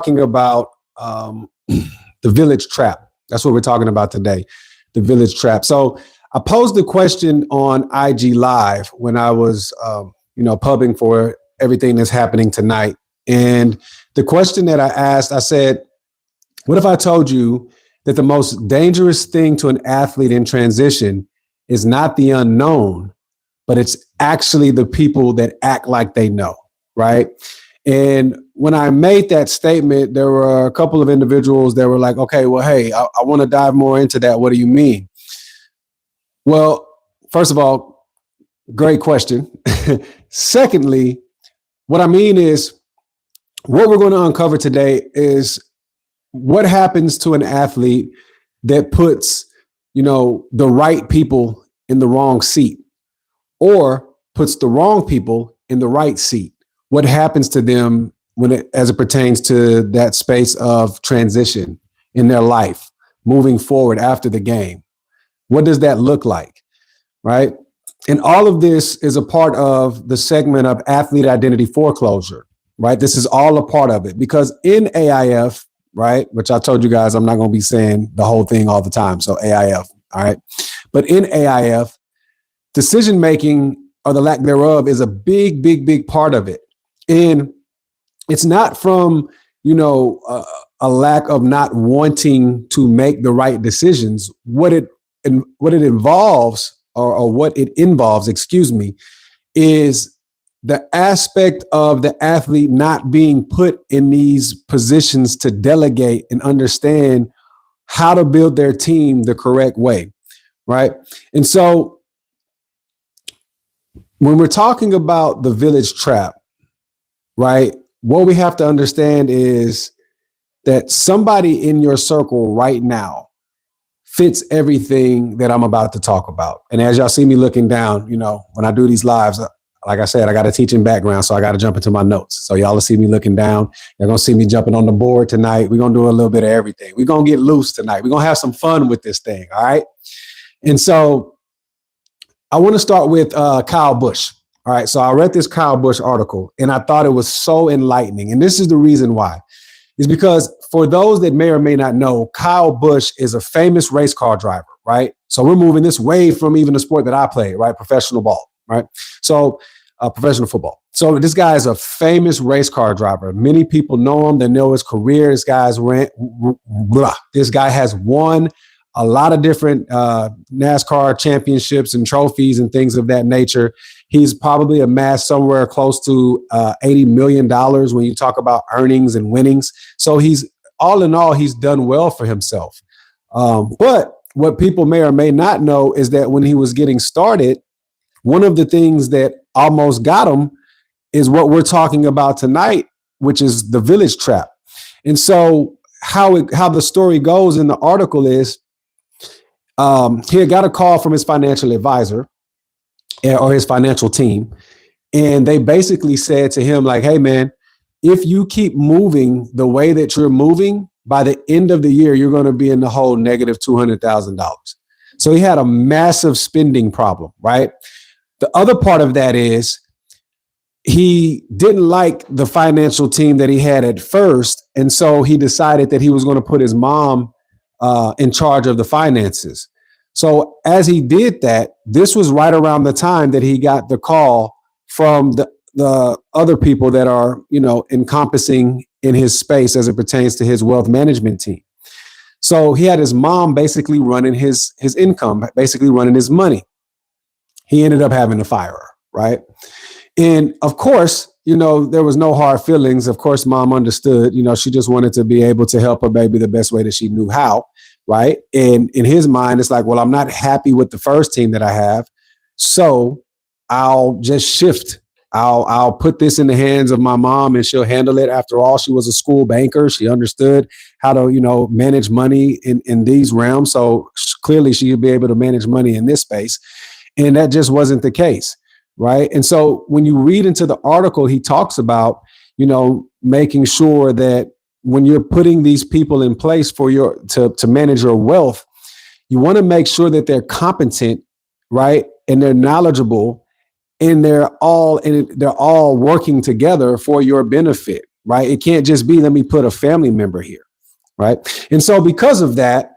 talking about the village trap. That's what we're talking about today, the village trap. So I posed the question on IG Live when I was, pubbing for everything that's happening tonight. And the question that I asked, I said, what if I told you that the most dangerous thing to an athlete in transition is not the unknown, but it's actually the people that act like they know, right? And when I made that statement, there were a couple of individuals that were like, okay, well, hey, I want to dive more into that. What do you mean? Well, first of all, great question. Secondly, what I mean is what we're going to uncover today is what happens to an athlete that puts, the right people in the wrong seat or puts the wrong people in the right seat. What happens to them as it pertains to that space of transition in their life, moving forward after the game? What does that look like, right? And all of this is a part of the segment of athlete identity foreclosure, right? This is all a part of it because in AIF, right, which I told you guys I'm not going to be saying the whole thing all the time, so AIF, all right? But in AIF, decision-making or the lack thereof is a big, big, big part of it. And it's not from, a lack of not wanting to make the right decisions. What it involves, is the aspect of the athlete not being put in these positions to delegate and understand how to build their team the correct way, right? And so when we're talking about the village trap, right, what we have to understand is that somebody in your circle right now fits everything that I'm about to talk about. And as y'all see me looking down, when I do these lives, like I said, I got a teaching background, so I got to jump into my notes. So y'all will see me looking down. You're going to see me jumping on the board tonight. We're going to do a little bit of everything. We're going to get loose tonight. We're going to have some fun with this thing, all right? And so I want to start with Kyle Busch. All right, so I read this Kyle Busch article, and I thought it was so enlightening. And this is the reason why. Is because for those that may or may not know, Kyle Busch is a famous race car driver, right? So we're moving this way from even the sport that I play, right? Professional ball, right? So professional football. So this guy is a famous race car driver. Many people know him. They know his career. This guy has won a lot of different NASCAR championships and trophies and things of that nature. He's probably amassed somewhere close to $80 million when you talk about earnings and winnings. So he's all in all, he's done well for himself. But what people may or may not know is that when he was getting started, one of the things that almost got him is what we're talking about tonight, which is the village trap. And so how the story goes in the article is he had got a call from his financial advisor or his financial team. And they basically said to him, like, hey, man, if you keep moving the way that you're moving, by the end of the year, you're going to be in the whole negative $200,000. So he had a massive spending problem, right? The other part of that is he didn't like the financial team that he had at first. And so he decided that he was going to put his mom in charge of the finances. So as he did that, this was right around the time that he got the call from the other people that are, encompassing in his space as it pertains to his wealth management team. So he had his mom basically running his income, basically running his money. He ended up having to fire her, right? And of course, there was no hard feelings. Of course, mom understood, she just wanted to be able to help her baby the best way that she knew how. Right. And in his mind, it's like, well, I'm not happy with the first team that I have. So I'll just shift. I'll put this in the hands of my mom and she'll handle it. After all, she was a school banker. She understood how to, manage money in these realms. So clearly she would be able to manage money in this space. And that just wasn't the case. Right. And so when you read into the article, he talks about, making sure that when you're putting these people in place for to manage your wealth, you want to make sure that they're competent, right? And they're knowledgeable and they're all working together for your benefit, right? It can't just be, let me put a family member here, right? And so because of that,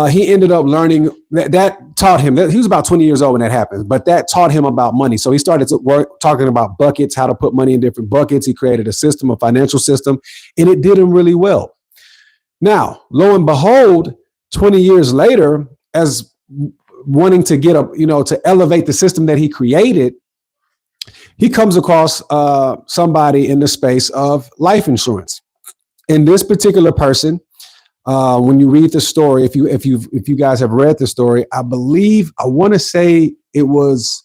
he ended up learning that taught him that he was about 20 years old when that happened, but that taught him about money. So he started to work talking about buckets, how to put money in different buckets. He created a system, a financial system, and it did him really well. Now, lo and behold, 20 years later, as wanting to get to elevate the system that he created, he comes across somebody in the space of life insurance. And this particular person, when you read the story, if you guys have read the story, I want to say was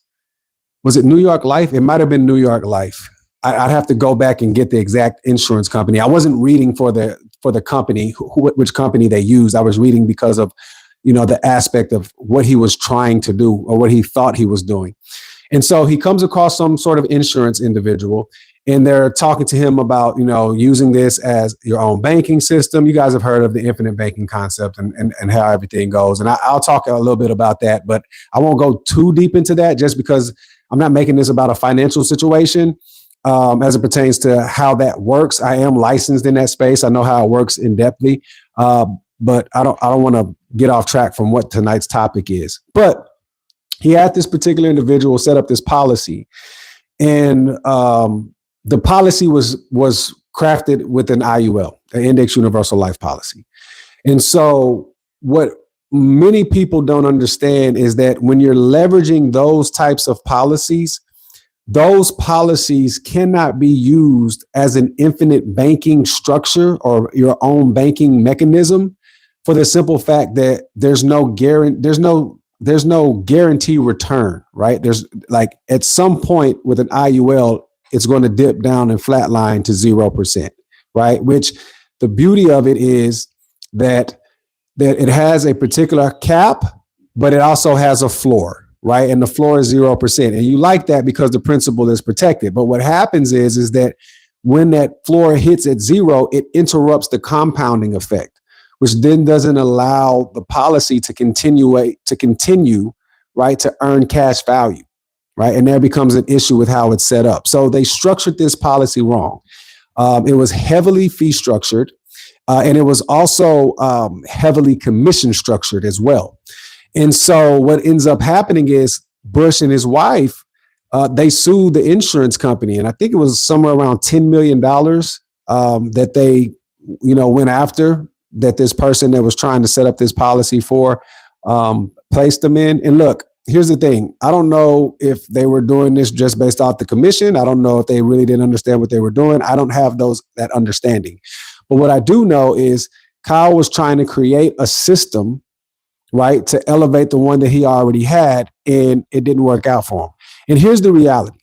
it New York Life? It might have been New York Life. I'd have to go back and get the exact insurance company. I wasn't reading for the company, which company they used. I was reading because of, the aspect of what he was trying to do or what he thought he was doing. And so he comes across some sort of insurance individual, and they're talking to him about, using this as your own banking system. You guys have heard of the infinite banking concept and how everything goes. And I'll talk a little bit about that, but I won't go too deep into that just because I'm not making this about a financial situation. As it pertains to how that works, I am licensed in that space. I know how it works in depthly, but I don't want to get off track from what tonight's topic is. But he had this particular individual set up this policy, and the policy was crafted with an IUL, an Index Universal Life Policy. And so what many people don't understand is that when you're leveraging those types of policies, those policies cannot be used as an infinite banking structure or your own banking mechanism, for the simple fact that there's no guarantee return, right? There's like at some point with an IUL, it's going to dip down and flatline to 0%, right? Which the beauty of it is that it has a particular cap, but it also has a floor, right? And the floor is 0%. And you like that because the principal is protected. But what happens is that when that floor hits at 0, it interrupts the compounding effect, which then doesn't allow the policy to continue, right, to earn cash value, right? And there becomes an issue with how it's set up. So they structured this policy wrong. It was heavily fee structured, and it was also heavily commission structured as well. And so what ends up happening is Bush and his wife, they sued the insurance company, and I think it was somewhere around $10 million that they, went after, that this person that was trying to set up this policy for placed them in. And look, here's the thing. I don't know if they were doing this just based off the commission. I don't know if they really didn't understand what they were doing. I don't have that understanding. But what I do know is Kyle was trying to create a system, right, to elevate the one that he already had, and it didn't work out for him. And here's the reality.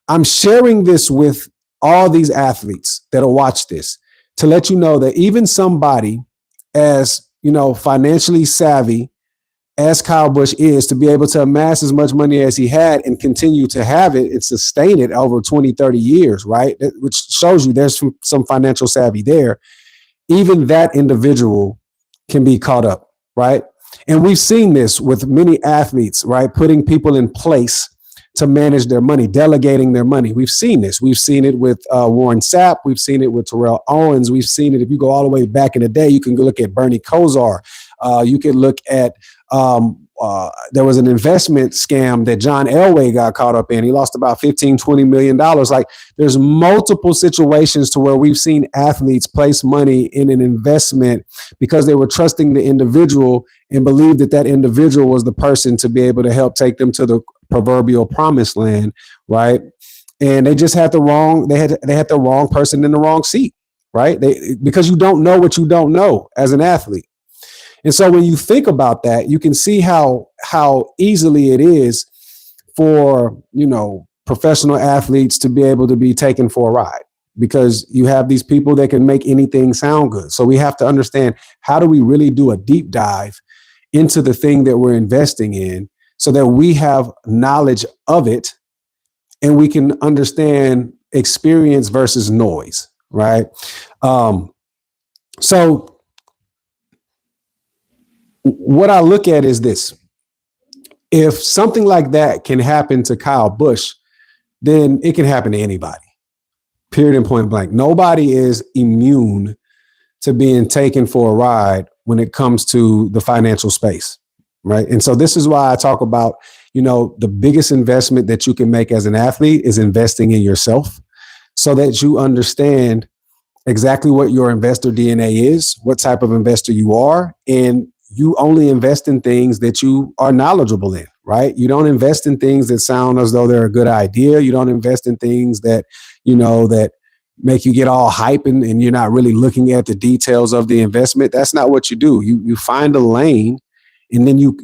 I'm sharing this with all these athletes that'll watch this to let you know that even somebody as, financially savvy as Kyle Busch is, to be able to amass as much money as he had and continue to have it and sustain it over 20, 30 years, right? Which shows you there's some financial savvy there. Even that individual can be caught up, right? And we've seen this with many athletes, right? Putting people in place to manage their money, delegating their money. We've seen this. We've seen it with Warren Sapp. We've seen it with Terrell Owens. We've seen it, if you go all the way back in the day, you can go look at Bernie Kosar. You can look at, there was an investment scam that John Elway got caught up in. He lost about $15-20 million. Like, there's multiple situations to where we've seen athletes place money in an investment because they were trusting the individual and believed that individual was the person to be able to help take them to the proverbial promised land, right? And they just had the wrong person in the wrong seat, right? Because you don't know what you don't know as an athlete. And so when you think about that, you can see how easily it is for, professional athletes to be able to be taken for a ride, because you have these people that can make anything sound good. So we have to understand, how do we really do a deep dive into the thing that we're investing in so that we have knowledge of it and we can understand experience versus noise, right? So what I look at is this. If something like that can happen to Kyle Busch, then it can happen to anybody, period and point blank. Nobody is immune to being taken for a ride when it comes to the financial space, right? And so this is why I talk about, the biggest investment that you can make as an athlete is investing in yourself so that you understand exactly what your investor DNA is, what type of investor you are, and you only invest in things that you are knowledgeable in, right? You don't invest in things that sound as though they're a good idea. You don't invest in things that, that make you get all hype and you're not really looking at the details of the investment. That's not what you do. You find a lane, and then you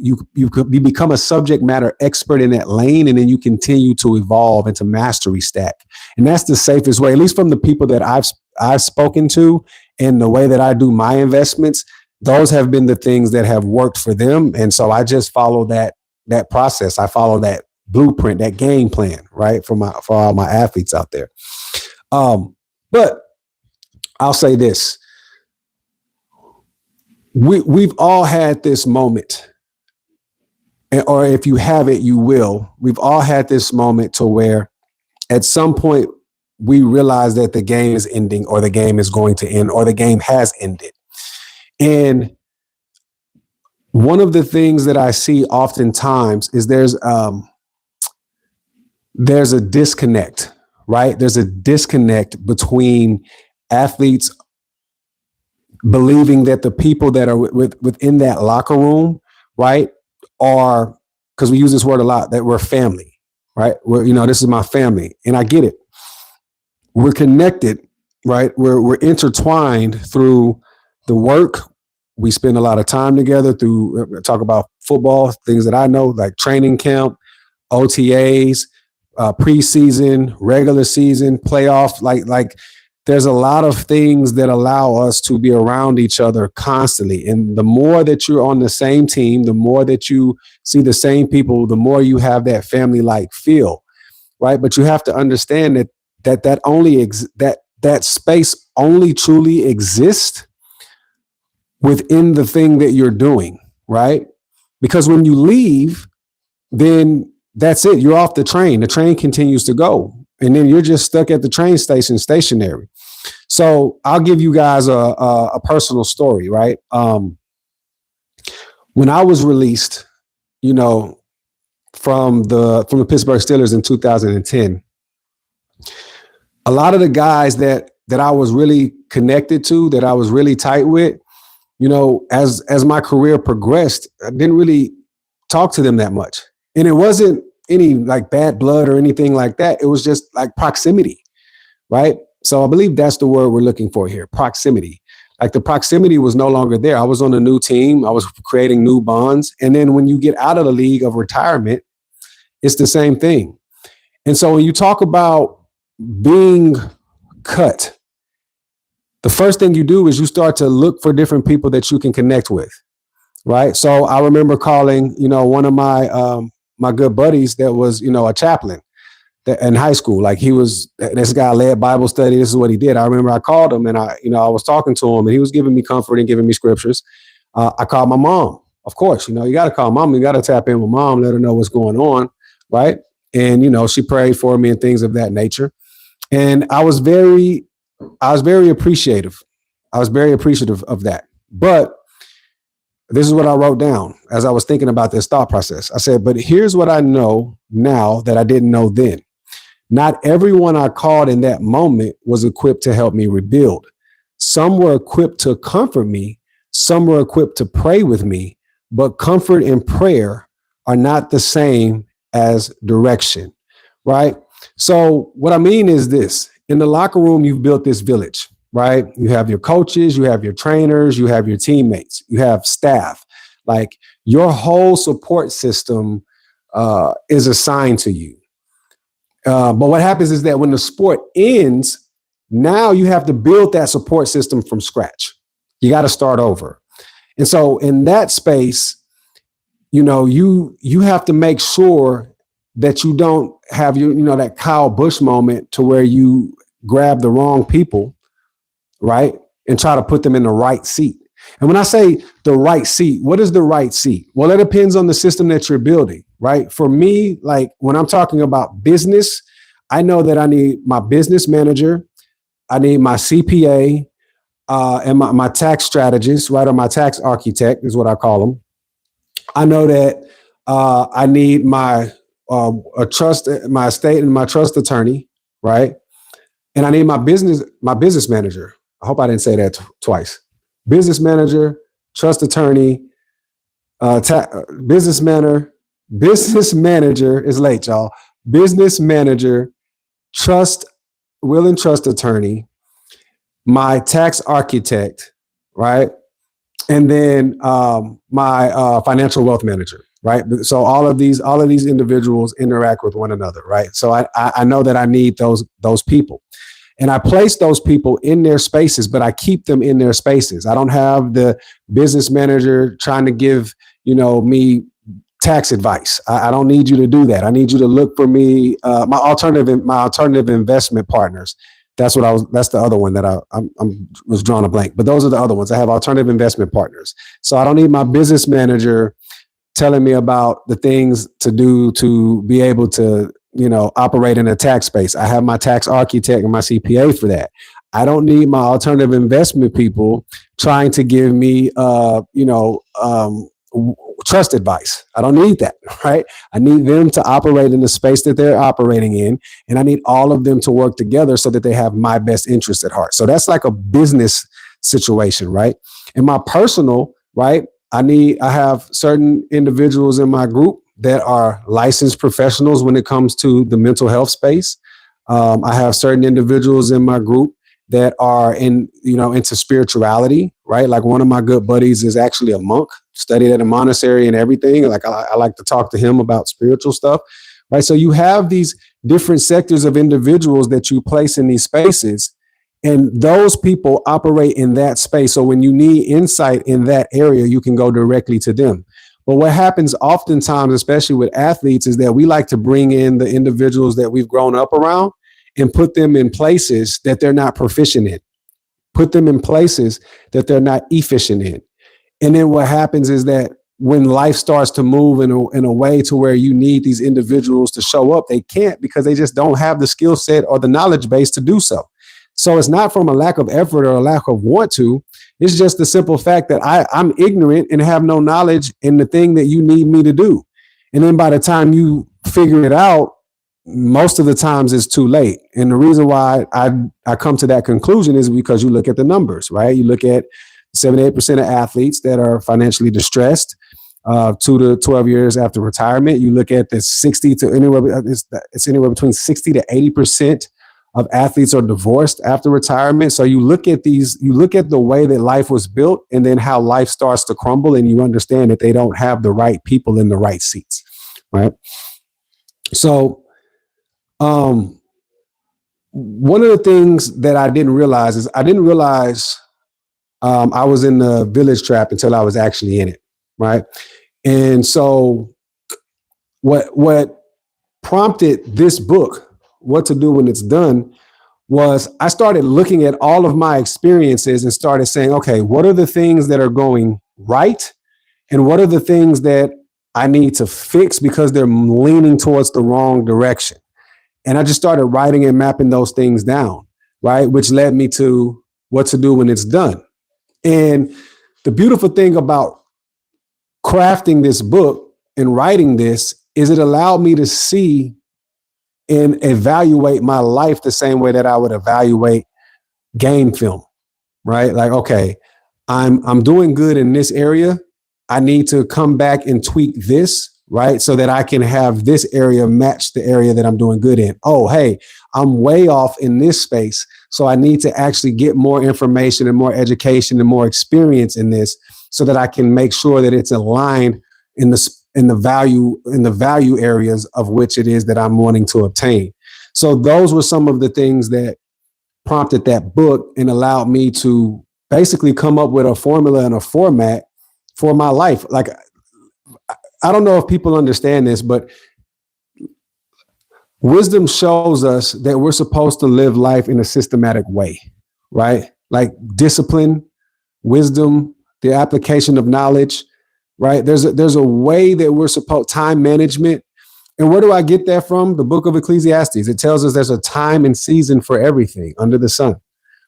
become a subject matter expert in that lane, and then you continue to evolve into mastery stack. And that's the safest way, at least from the people that I've spoken to and the way that I do my investments. Those have been the things that have worked for them. And so I just follow that process. I follow that blueprint, that game plan, right? For all my athletes out there. But I'll say this. We've all had this moment, or if you haven't, you will. We've all had this moment to where at some point we realize that the game is ending, or the game is going to end, or the game has ended. And one of the things that I see oftentimes is there's a disconnect, right? There's a disconnect between athletes believing that the people that are within that locker room, right, are, because we use this word a lot, that we're family, right? This is my family, and I get it. We're connected, right? We're intertwined through the work. We spend a lot of time together through talk about football, things that I know, like training camp, OTAs, preseason, regular season, playoff, like there's a lot of things that allow us to be around each other constantly. And the more that you're on the same team, the more that you see the same people, the more you have that family-like feel, right? But you have to understand that space only truly exists within the thing that you're doing, right? Because when you leave, then that's it. You're off the train. The train continues to go. And then you're just stuck at the train station, stationary. So I'll give you guys a personal story, right? When I was released, from the Pittsburgh Steelers in 2010, a lot of the guys that I was really connected to, that I was really tight with, as my career progressed, I didn't really talk to them that much. And it wasn't any like bad blood or anything like that. It was just like proximity, right? So I believe that's the word we're looking for here, proximity. Like the proximity was no longer there. I was on a new team. I was creating new bonds. And then when you get out of the league of retirement, it's the same thing. And so when you talk about being cut, the first thing you do is you start to look for different people that you can connect with, right? So I remember calling, one of my good buddies that was, a chaplain in high school. Like this guy led Bible study. This is what he did. I remember I called him and I was talking to him and he was giving me comfort and giving me scriptures. I called my mom. Of course, you got to call mom. You got to tap in with mom, let her know what's going on, right? And, she prayed for me and things of that nature. And I was very appreciative. I was very appreciative of that. But this is what I wrote down as I was thinking about this thought process. I said, but here's what I know now that I didn't know then. Not everyone I called in that moment was equipped to help me rebuild. Some were equipped to comfort me. Some were equipped to pray with me, but comfort and prayer are not the same as direction, right? So what I mean is this: in the locker room, you've built this village, right? You have your coaches, you have your trainers, you have your teammates, you have staff. Like your whole support system is assigned to you. But what happens is that when the sport ends, now you have to build that support system from scratch. You got to start over. And so in that space, you have to make sure that you don't have that Kyle Busch moment to where you grab the wrong people, right? And try to put them in the right seat. And when I say the right seat, what is the right seat? Well, it depends on the system that you're building, right? For me, like when I'm talking about business, I know that I need my business manager. I need my CPA and my tax strategist, right, or my tax architect is what I call them. I know that I need my my estate and my trust attorney, right? And I need my business manager. I hope I didn't say that twice. Business manager, trust attorney, business manager. Business manager is late, y'all. Business manager, will and trust attorney, my tax architect, right? And then my financial wealth manager, right? So all of these individuals interact with one another, right? So I know that I need those people. And I place those people in their spaces, but I keep them in their spaces. I don't have the business manager trying to give, me tax advice. I don't need you to do that. I need you to look for me, my alternative investment partners. That's the other one that I was drawing a blank, but those are the other ones. I have alternative investment partners. So I don't need my business manager telling me about the things to do to be able to, operate in a tax space. I have my tax architect and my CPA for that. I don't need my alternative investment people trying to give me, trust advice. I don't need that, right? I need them to operate in the space that they're operating in. And I need all of them to work together so that they have my best interest at heart. So that's like a business situation, right? In my personal, right? I have certain individuals in my group that are licensed professionals when it comes to the mental health space. I have certain individuals in my group that are into spirituality, right? Like one of my good buddies is actually a monk, studied at a monastery and everything. Like I like to talk to him about spiritual stuff, right? So you have these different sectors of individuals that you place in these spaces, and those people operate in that space. So when you need insight in that area, you can go directly to them. But what happens oftentimes, especially with athletes, is that we like to bring in the individuals that we've grown up around and put them in places that they're not proficient in, put them in places that they're not efficient in. And then what happens is that when life starts to move in a way to where you need these individuals to show up, they can't because they just don't have the skill set or the knowledge base to do so. So it's not from a lack of effort or a lack of want to. It's just the simple fact that I'm ignorant and have no knowledge in the thing that you need me to do. And then by the time you figure it out, most of the times it's too late. And the reason why I come to that conclusion is because you look at the numbers, right? You look at 78% of athletes that are financially distressed 2 to 12 years after retirement. You look at the it's anywhere between 60 to 80% of athletes are divorced after retirement. So you look at the way that life was built and then how life starts to crumble, and you understand that they don't have the right people in the right seats, right? So one of the things that I didn't realize I was in the village trap until I was actually in it, right? And so what prompted this book, What to Do When It's Done, was I started looking at all of my experiences and started saying, okay, what are the things that are going right? And what are the things that I need to fix because they're leaning towards the wrong direction? And I just started writing and mapping those things down, right? Which led me to What to Do When It's Done. And the beautiful thing about crafting this book and writing this is it allowed me to see and evaluate my life the same way that I would evaluate game film, right? Like, okay, I'm doing good in this area. I need to come back and tweak this, right? So that I can have this area match the area that I'm doing good in. Oh, hey, I'm way off in this space. So I need to actually get more information and more education and more experience in this so that I can make sure that it's aligned in the value areas of which it is that I'm wanting to obtain. So those were some of the things that prompted that book and allowed me to basically come up with a formula and a format for my life. Like, I don't know if people understand this, but wisdom shows us that we're supposed to live life in a systematic way, right? Like discipline, wisdom, the application of knowledge, right? There's a way that we're supposed, time management. And where do I get that from? The book of Ecclesiastes. It tells us there's a time and season for everything under the sun.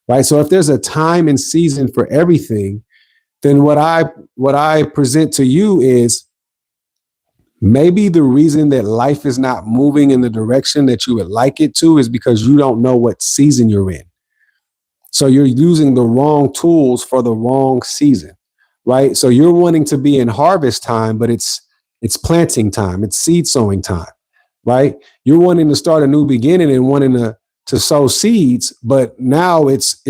right? So if there's a time and season for everything, then what I present to you is maybe the reason that life is not moving in the direction that you would like it to is because you don't know what season you're in. So you're using the wrong tools for the wrong season, right? So you're wanting to be in harvest time, but it's planting time, it's seed sowing time, right? You're wanting to start a new beginning and wanting to sow seeds, but now it's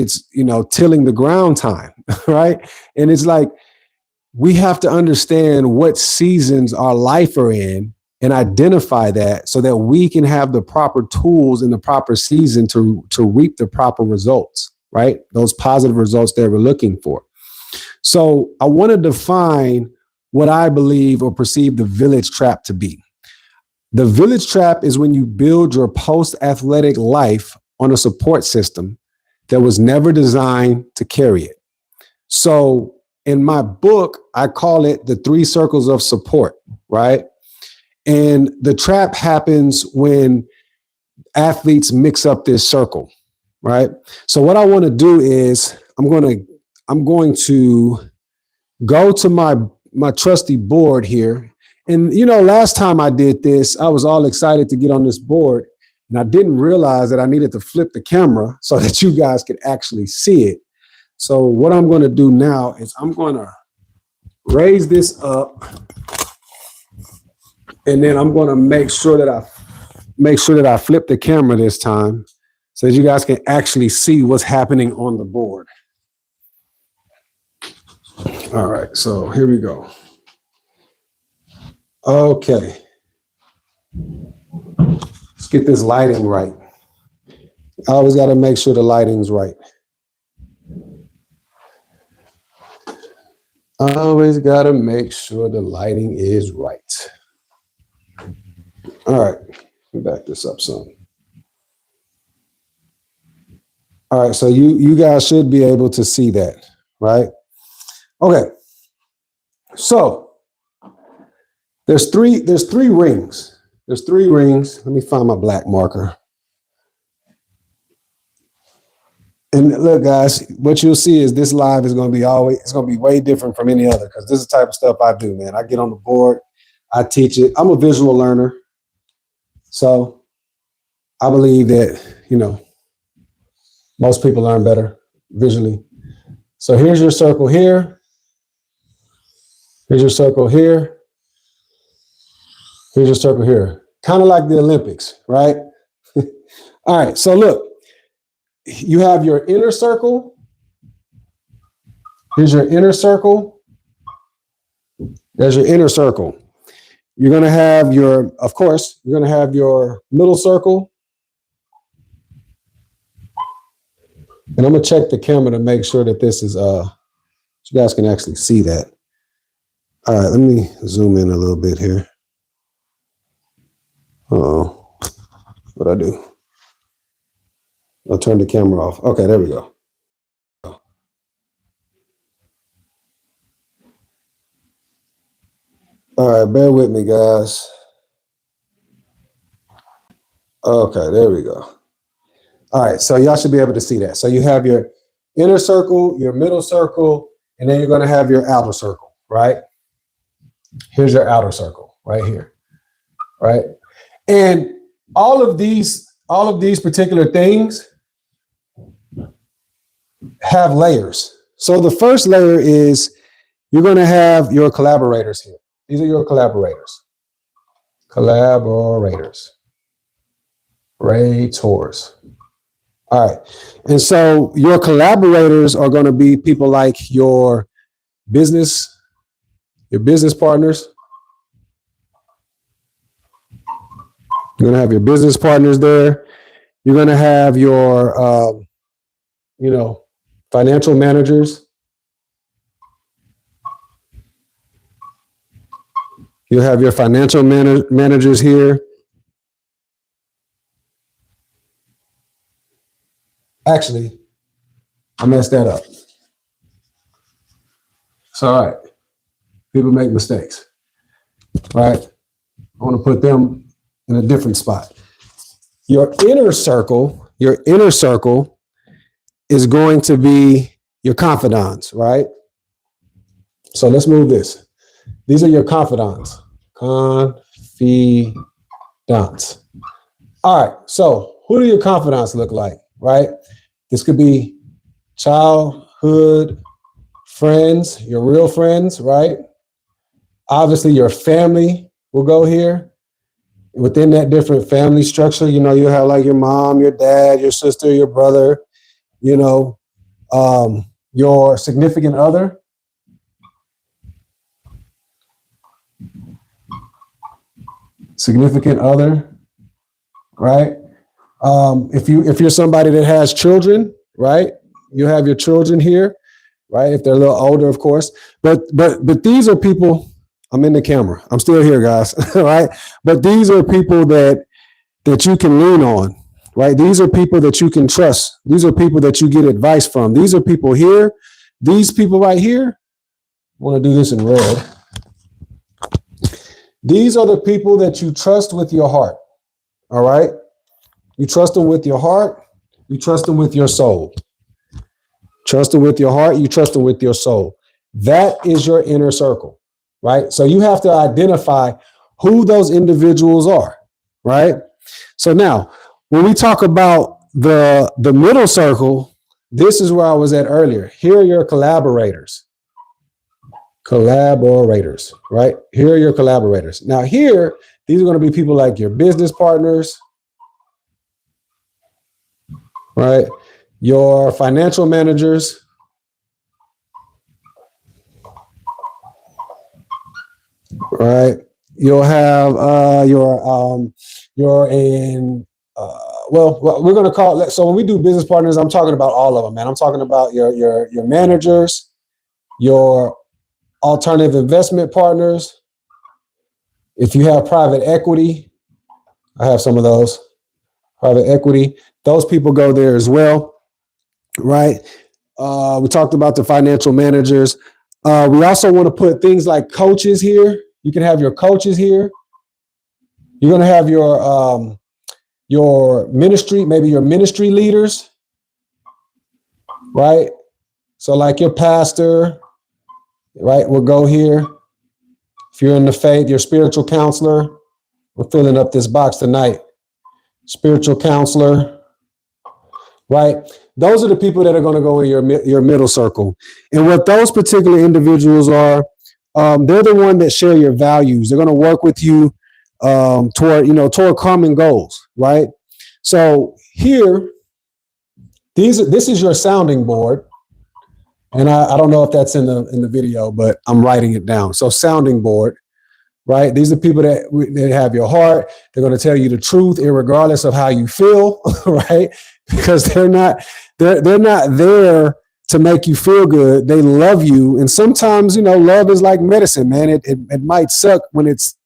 tilling the ground time, right? And it's like we have to understand what seasons our life are in and identify that so that we can have the proper tools in the proper season to reap the proper results, right? Those positive results that we're looking for. So I want to define what I believe or perceive the village trap to be. The village trap is when you build your post-athletic life on a support system that was never designed to carry it. So in my book, I call it the 3 circles of support, right? And the trap happens when athletes mix up this circle, right? So what I want to do is I'm going to go to my trusty board here. And, last time I did this, I was all excited to get on this board. And I didn't realize that I needed to flip the camera so that you guys could actually see it. So what I'm going to do now is I'm going to raise this up. And then I'm going to make sure that I flip the camera this time so that you guys can actually see what's happening on the board. All right, so here we go. Okay. Let's get this lighting right. I always got to make sure the lighting's right. I always got to make sure the lighting is right. All right, let me back this up some. All right, so you guys should be able to see that, right? Okay, so there's three rings. There's 3 rings. Let me find my black marker. And look, guys, what you'll see is this live is going to be way different from any other because this is the type of stuff I do, man. I get on the board, I teach it. I'm a visual learner. So I believe that, most people learn better visually. So here's your circle here. Here's your circle here. Here's your circle here. Kind of like the Olympics, right? All right, so look, you have your inner circle. Here's your inner circle. There's your inner circle. You're going to have you're going to have your middle circle. And I'm going to check the camera to make sure that this is, you guys can actually see that. All right, let me zoom in a little bit here. Uh-oh, what'd I do? I'll turn the camera off. Okay, there we go. All right, bear with me, guys. Okay, there we go. All right, so y'all should be able to see that. So you have your inner circle, your middle circle, and then you're going to have your outer circle, right? Here's your outer circle right here, right? And all of these particular things have layers. So the first layer is you're going to have your collaborators here. These are your collaborators. Rators. All right. And so your collaborators are going to be people like your business partners. You're going to have your business partners there. You're going to have your, financial managers. You'll have your financial managers here. Actually, I messed that up. It's all right. People make mistakes, right? I want to put them in a different spot. Your inner circle is going to be your confidants, right? So let's move this. These are your confidants. Confidants. All right. So who do your confidants look like, right? This could be childhood friends, your real friends, right? Obviously, your family will go here. Within that different family structure, you have like your mom, your dad, your sister, your brother, your significant other. Significant other, right? If you're somebody that has children, right? You have your children here, right? If they're a little older, of course. But these are people. I'm in the camera. I'm still here, guys. Right? But these are people that you can lean on, right? These are people that you can trust. These are people that you get advice from. These are people here. These people right here. I want to do this in red. These are the people that you trust with your heart. All right? You trust them with your heart. You trust them with your soul. Trust them with your heart. You trust them with your soul. That is your inner circle, right? So you have to identify who those individuals are, right? So now, when we talk about the middle circle, this is where I was at earlier. Here are your collaborators. Collaborators, right? Here are your collaborators. Now here, these are going to be people like your business partners, right? Your financial managers, right? You'll have you're in well, we're going to call it. So when we do business partners, I'm talking about all of them, man. I'm talking about your managers, your alternative investment partners. If you have private equity, I have some of those. Private equity, those people go there as well, right? We talked about the financial managers. We also want to put things like coaches here. You can have your coaches here. You're going to have your ministry, maybe your ministry leaders, right? So like your pastor, right, will go here. If you're in the faith, your spiritual counselor. We're filling up this box tonight. Spiritual counselor, right? Those are the people that are going to go in your middle circle. And what those particular individuals are, they're the one that share your values. They're going to work with you toward common goals, right? So here, this is your sounding board. And I don't know if that's in the video, but I'm writing it down. So sounding board, right? These are people that have your heart. They're going to tell you the truth, regardless of how you feel, right? Because they're not there to make you feel good. They love you, and sometimes love is like medicine, man. It might suck when it's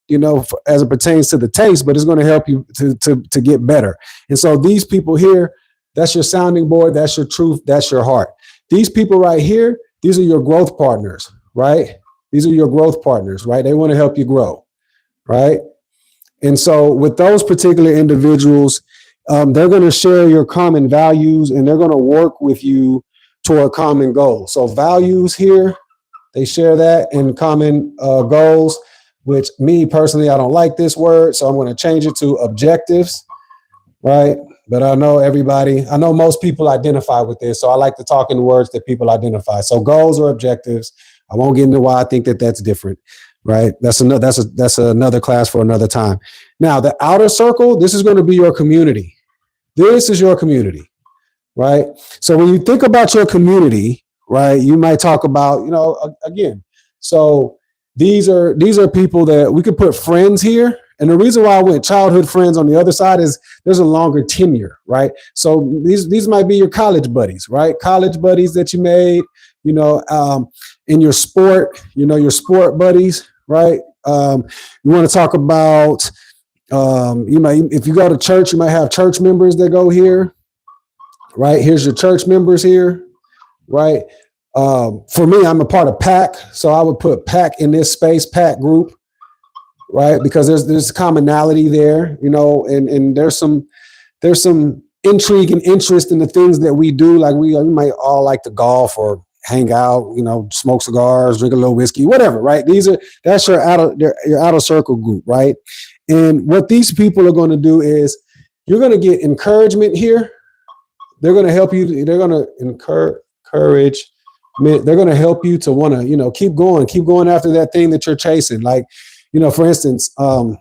as it pertains to the taste, but it's going to help you to get better. And so these people here, that's your sounding board. That's your truth. That's your heart. These people right here, these are your growth partners, right? These are your growth partners, right? They want to help you grow, right? And so with those particular individuals, they're going to share your common values, and they're going to work with you toward common goals. So values here, they share that, in common goals, which me personally, I don't like this word, so I'm going to change it to objectives, right? But I know most people identify with this, so I like to talk in words that people identify. So goals or objectives. I won't get into why I think that that's different, right? That's another class for another time. Now, the outer circle, this is going to be your community. This is your community, right? So when you think about your community, right, you might talk about, again. So these are people that we could put friends here. And the reason why I went childhood friends on the other side is there's a longer tenure, right? So these might be your college buddies, right? College buddies that you made, in your sport, your sport buddies, right? You want to talk about, if you go to church, you might have church members that go here, right? Here's your church members here, right? For me, I'm a part of PAC, so I would put PAC in this space, PAC group, right? Because there's commonality there, and there's some intrigue and interest in the things that we do. Like we might all like to golf or hang out, smoke cigars, drink a little whiskey, whatever, right? That's your outer circle group, right? And what these people are going to do is you're going to get encouragement here. They're going to help you. They're going to encourage. They're going to help you to want to, keep going after that thing that you're chasing. Like, for instance, being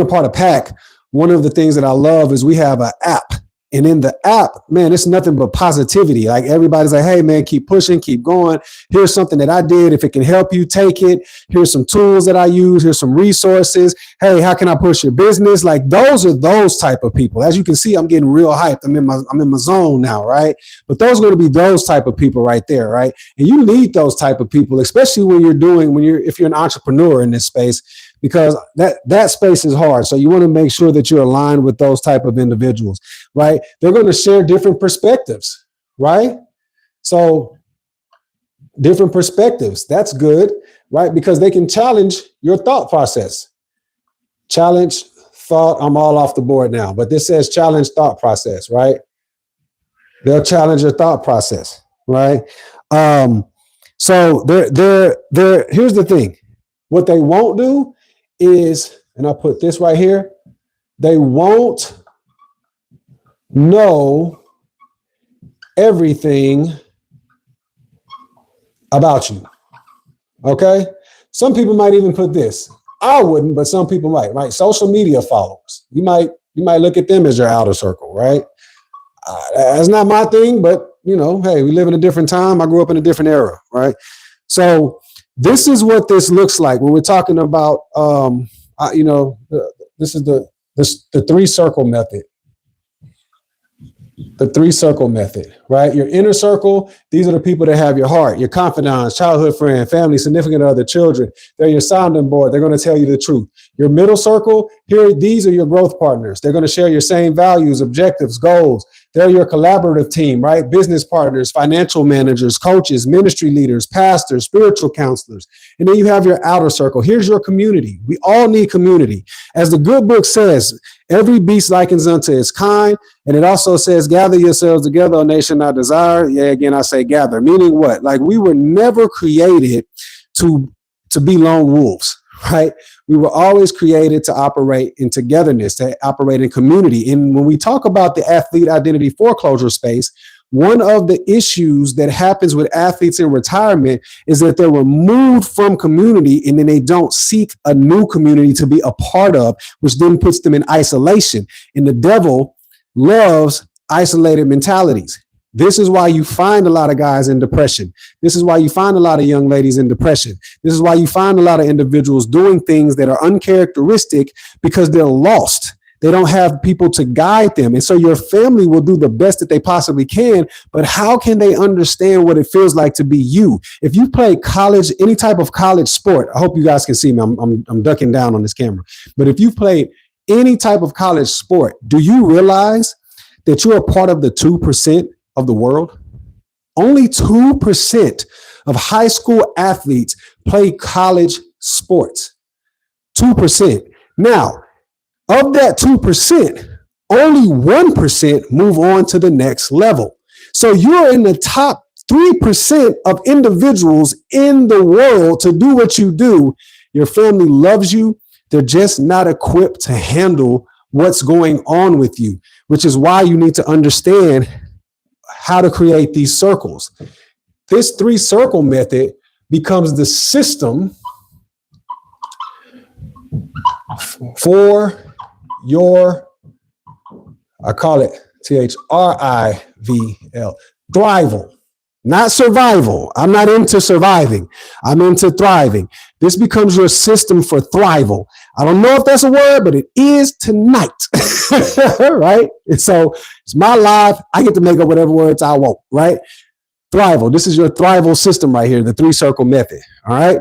a part of PAC, one of the things that I love is we have an app. And in the app, man, it's nothing but positivity. Like everybody's like, hey, man, keep pushing, keep going. Here's something that I did. If it can help you, take it. Here's some tools that I use. Here's some resources. Hey, how can I push your business? Like those are those type of people. As you can see, I'm getting real hyped. I'm in my zone now, right? But those are going to be those type of people right there, right? And you need those type of people, especially if you're an entrepreneur in this space, because that space is hard. So you want to make sure that you're aligned with those type of individuals, right? They're going to share different perspectives, right? So different perspectives, that's good, right? Because they can challenge your thought process. Challenge thought, I'm all off the board now, but this says challenge thought process, right? They'll challenge your thought process, right? So here's the thing. What they won't do is, and I'll put this right here, they won't know everything about you. Okay? Some people might even put this. I wouldn't, but some people might, right? Social media followers. You might look at them as your outer circle, right? That's not my thing, but hey, we live in a different time. I grew up in a different era, right? So this is what this looks like when we're talking about, this is the 3-circle method. The 3-circle method, right? Your inner circle, these are the people that have your heart, your confidants, childhood friend, family, significant other, children. They're your sounding board. They're going to tell you the truth. Your middle circle, these are your growth partners. They're going to share your same values, objectives, goals. They're your collaborative team, right? Business partners, financial managers, coaches, ministry leaders, pastors, spiritual counselors. And then you have your outer circle. Here's your community. We all need community. As the good book says, every beast likens unto its kind. And it also says, gather yourselves together, O nation I desire. Yeah, again, I say gather. Meaning what? Like we were never created to be lone wolves, right? We were always created to operate in togetherness, to operate in community. And when we talk about the athlete identity foreclosure space, one of the issues that happens with athletes in retirement is that they're removed from community and then they don't seek a new community to be a part of, which then puts them in isolation. And the devil loves isolated mentalities. This is why you find a lot of guys in depression. This is why you find a lot of young ladies in depression. This is why you find a lot of individuals doing things that are uncharacteristic because they're lost. They don't have people to guide them. And so your family will do the best that they possibly can, but how can they understand what it feels like to be you? If you play college, any type of college sport, I hope you guys can see me. I'm ducking down on this camera. But if you played any type of college sport, do you realize that you're a part of the 2% of the world? Only 2% of high school athletes play college sports. 2%. Now, of that 2%, only 1% move on to the next level. So you're in the top 3% of individuals in the world to do what you do. Your family loves you. They're just not equipped to handle what's going on with you, which is why you need to understand how to create these circles. This 3-circle method becomes the system for your, I call it THRIVL, thrival, not survival. I'm not into surviving. I'm into thriving. This becomes your system for thrival. I don't know if that's a word, but it is tonight, right? And so it's my life. I get to make up whatever words I want, right? Thrival. This is your thrival system right here, the 3-circle method, all right?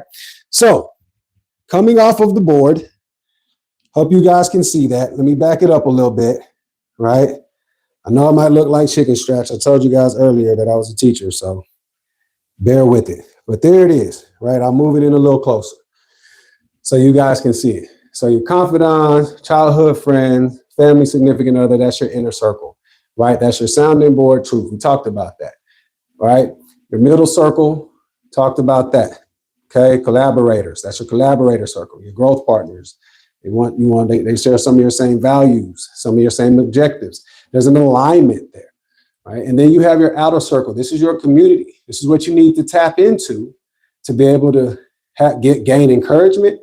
So coming off of the board, hope you guys can see that. Let me back it up a little bit, right? I know it might look like chicken scratch. I told you guys earlier that I was a teacher, so bear with it. But there it is, right? I'll move it in a little closer so you guys can see it. So your confidants, childhood friends, family, significant other. That's your inner circle, right? That's your sounding board truth. We talked about that, right? Your middle circle, talked about that. Okay, collaborators. That's your collaborator circle. Your growth partners. They share some of your same values, some of your same objectives. There's an alignment there, right? And then you have your outer circle. This is your community. This is what you need to tap into to be able to gain encouragement,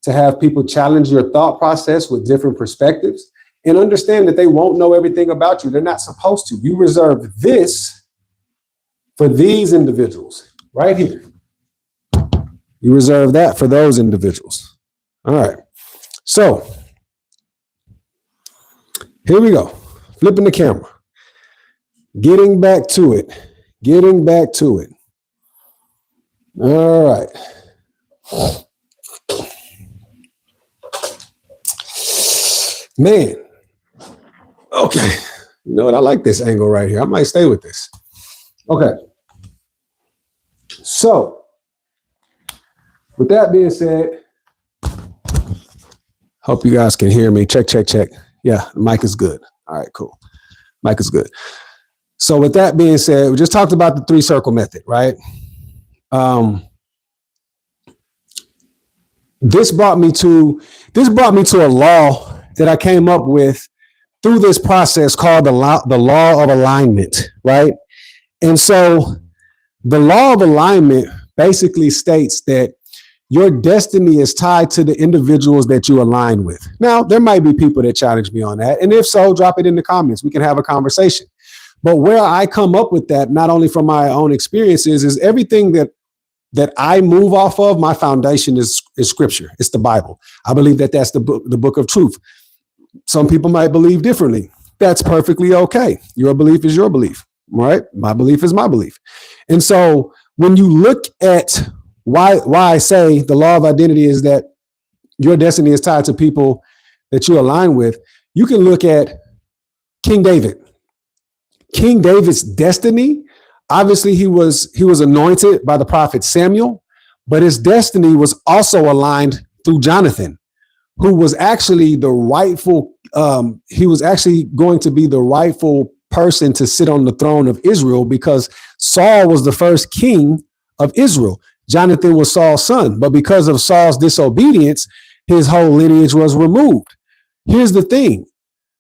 to have people challenge your thought process with different perspectives, and understand that they won't know everything about you. They're not supposed to. You reserve this for these individuals right here. You reserve that for those individuals. All right. So here we go. Flipping the camera. Getting back to it. All right. Man. Okay. You know what? I like this angle right here. I might stay with this. Okay. So, with that being said, hope you guys can hear me. Check. Yeah, the mic is good. All right, cool. Mic is good. So with that being said, we just talked about the 3-circle method, right? This brought me to a law that I came up with through this process called the law of alignment, right? And so the law of alignment basically states that your destiny is tied to the individuals that you align with. Now, there might be people that challenge me on that. And if so, drop it in the comments. We can have a conversation. But where I come up with that, not only from my own experiences, is everything that I move off of, my foundation is scripture. It's the Bible. I believe that that's the book of truth. Some people might believe differently. That's perfectly okay. Your belief is your belief, right? My belief is my belief. And so when you look at why I say the law of identity is that your destiny is tied to people that you align with, you can look at King David. King David's destiny, obviously he was anointed by the prophet Samuel, but his destiny was also aligned through Jonathan, who was actually he was actually going to be the rightful person to sit on the throne of Israel, because Saul was the first king of Israel. Jonathan was Saul's son, but because of Saul's disobedience, his whole lineage was removed. Here's the thing.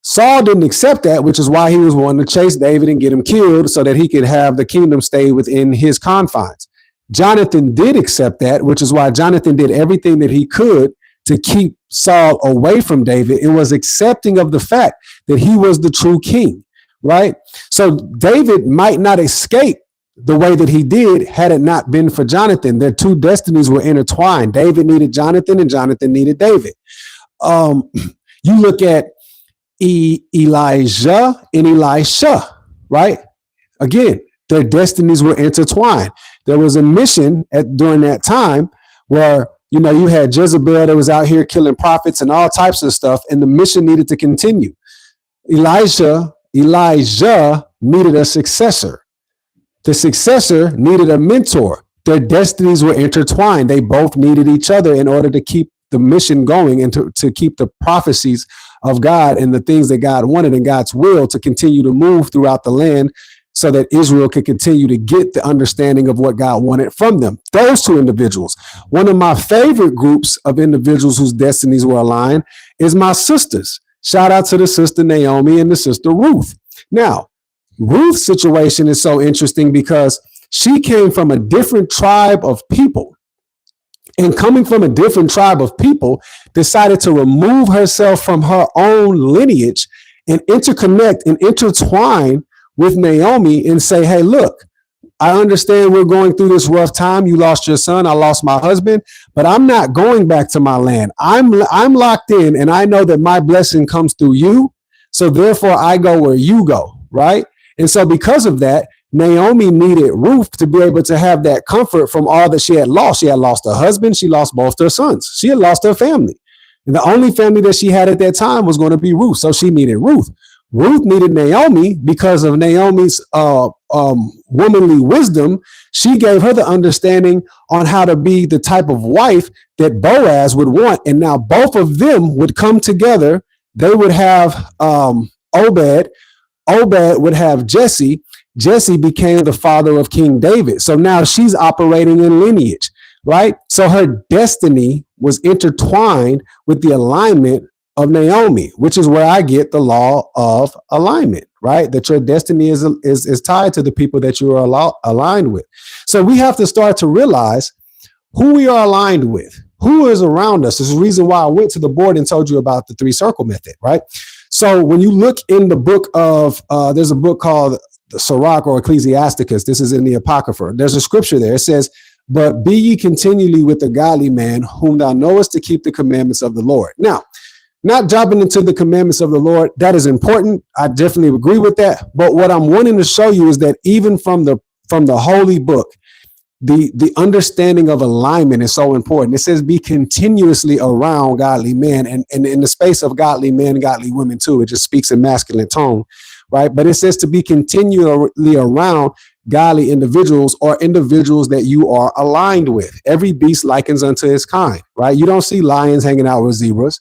Saul didn't accept that, which is why he was wanting to chase David and get him killed so that he could have the kingdom stay within his confines. Jonathan did accept that, which is why Jonathan did everything that he could to keep Saul away from David, and was accepting of the fact that he was the true king, right? So David might not escape the way that he did had it not been for Jonathan. Their two destinies were intertwined. David needed Jonathan and Jonathan needed David. You look at Elijah and Elisha, right? Again, their destinies were intertwined. There was a mission during that time where, you had Jezebel that was out here killing prophets and all types of stuff, and the mission needed to continue. Elijah needed a successor. The successor needed a mentor. Their destinies were intertwined. They both needed each other in order to keep the mission going and to keep the prophecies of God and the things that God wanted and God's will to continue to move throughout the land, so that Israel could continue to get the understanding of what God wanted from them. Those two individuals. One of my favorite groups of individuals whose destinies were aligned is my sisters. Shout out to the sister Naomi and the sister Ruth. Now, Ruth's situation is so interesting because she came from a different tribe of people. And coming from a different tribe of people, decided to remove herself from her own lineage and interconnect and intertwine with Naomi and say, hey, look, I understand we're going through this rough time. You lost your son. I lost my husband, but I'm not going back to my land. I'm locked in, and I know that my blessing comes through you. So therefore I go where you go. Right. And so because of that, Naomi needed Ruth to be able to have that comfort from all that she had lost. She had lost her husband. She lost both her sons. She had lost her family. And the only family that she had at that time was going to be Ruth. So she needed Ruth. Ruth needed Naomi because of Naomi's womanly wisdom. She gave her the understanding on how to be the type of wife that Boaz would want. And now both of them would come together They would have Obed. Obed would have Jesse. Jesse became the father of King David. So now she's operating in lineage, right? So her destiny was intertwined with the alignment of Naomi, which is where I get the law of alignment, right? That your destiny is tied to the people that you are aligned with. So we have to start to realize who we are aligned with, who is around us. This is the reason why I went to the board and told you about the 3-circle method, right? So when you look in the book of, there's a book called the Sirach or Ecclesiasticus. This is in the Apocrypha. There's a scripture there. It says, but be ye continually with the godly man whom thou knowest to keep the commandments of the Lord. Now, not jumping into the commandments of the Lord, that is important. I definitely agree with that. But what I'm wanting to show you is that even from the holy book, the understanding of alignment is so important. It says be continuously around godly men, and in the space of godly men, godly women too. It just speaks in masculine tone, right? But it says to be continually around godly individuals or individuals that you are aligned with. Every beast likens unto his kind, right? You don't see lions hanging out with zebras.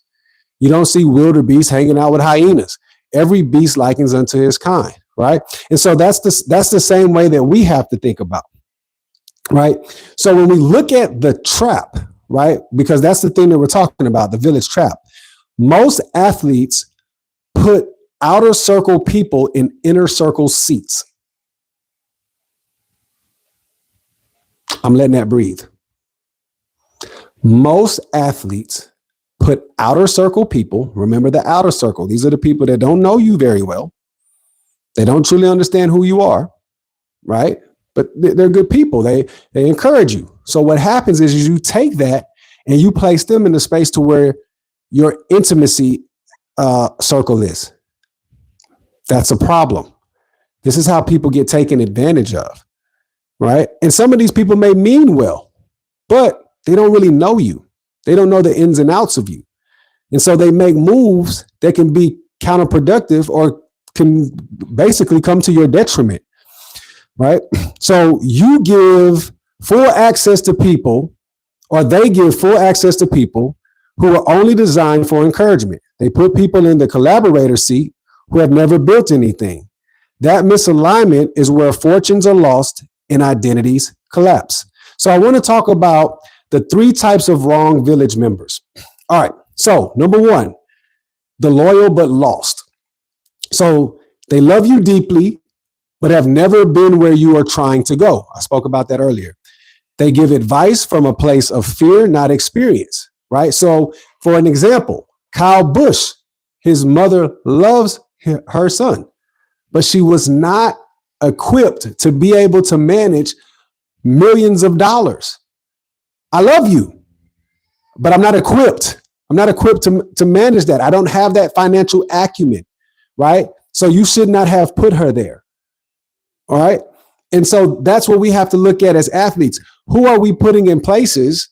You don't see wildebeest hanging out with hyenas. Every beast likens unto his kind, right? And so that's the same way that we have to think about, right? So when we look at the trap, right, because that's the thing that we're talking about, the village trap, most athletes put outer circle people in inner circle seats. I'm letting that breathe. Most athletes put outer circle people, remember the outer circle, these are the people that don't know you very well. They don't truly understand who you are, right? But they're good people. They encourage you. So what happens is you take that and you place them in the space to where your intimacy circle is. That's a problem. This is how people get taken advantage of, right? And some of these people may mean well, but they don't really know you. They don't know the ins and outs of you. And so they make moves that can be counterproductive or can basically come to your detriment, right? So you give full access to people, or they give full access to people who are only designed for encouragement. They put people in the collaborator seat who have never built anything. That misalignment is where fortunes are lost and identities collapse. So I want to talk about the 3 types of wrong village members. All right. So number 1, the loyal but lost. So they love you deeply, but have never been where you are trying to go. I spoke about that earlier. They give advice from a place of fear, not experience, right? So for an example, Kyle Busch, his mother loves her son, but she was not equipped to be able to manage millions of dollars. I love you, but I'm not equipped. I'm not equipped to manage that. I don't have that financial acumen, right? So you should not have put her there. All right. And so that's what we have to look at as athletes. Who are we putting in places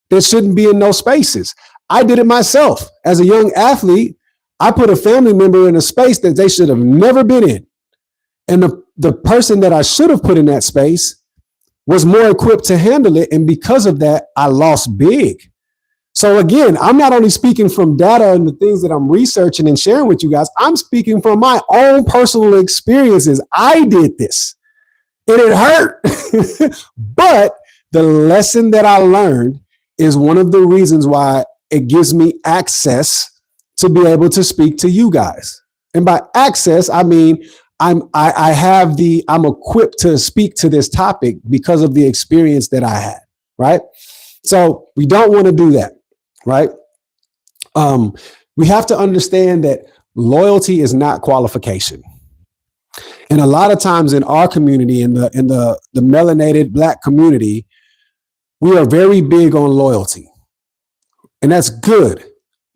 that shouldn't be in those spaces? I did it myself. As a young athlete, I put a family member in a space that they should have never been in. And the person that I should have put in that space was more equipped to handle it. And because of that, I lost big. So again, I'm not only speaking from data and the things that I'm researching and sharing with you guys, I'm speaking from my own personal experiences. I did this and it hurt. But the lesson that I learned is one of the reasons why it gives me access to be able to speak to you guys. And by access, I mean, I'm equipped to speak to this topic because of the experience that I had, right? So we don't want to do that, right? We have to understand that loyalty is not qualification. And a lot of times in our community, in the melanated Black community, we are very big on loyalty. And that's good.